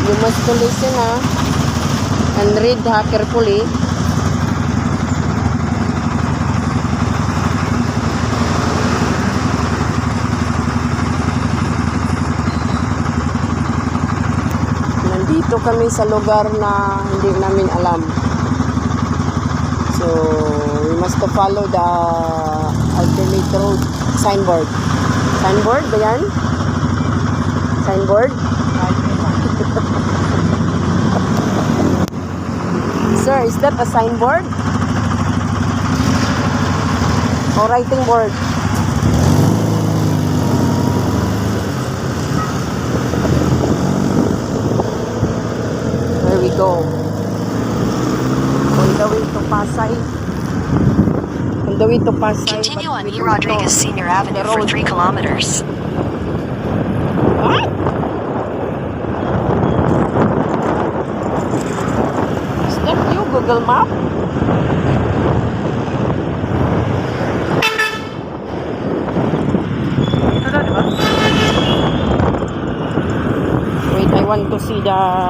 You must to listen and read carefully. Nandito kami sa lugar na hindi namin alam. So, we must to follow the alternate road signboard. Signboard ba yan? Signboard? Sir, is that a signboard? Or writing board? There we go. On the way to Pasay. On the way to Pasay. Continue on E. Rodriguez Senior Avenue for 3 kilometers. What? Is that you, Google Map? Wait, I want to see the